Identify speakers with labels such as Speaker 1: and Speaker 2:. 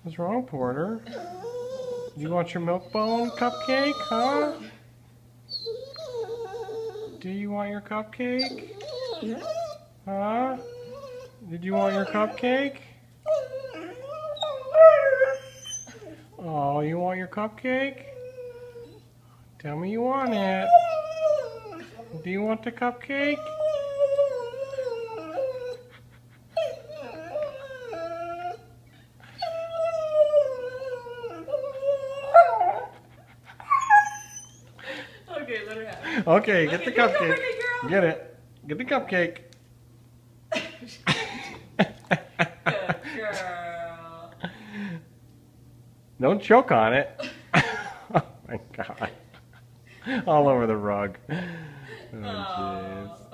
Speaker 1: What's wrong, Porter? Do you want your milk bone cupcake, huh? Do you want your cupcake? Huh? Did you want your cupcake? Oh, you want your cupcake? Tell me you want it. Do you want the cupcake?
Speaker 2: Okay, let her have it.
Speaker 1: Okay, get the
Speaker 2: Okay,
Speaker 1: cupcake.
Speaker 2: girl.
Speaker 1: Get it. Get the cupcake.
Speaker 2: Good girl.
Speaker 1: Don't choke on it. Oh my god. All over the rug. Oh jeez.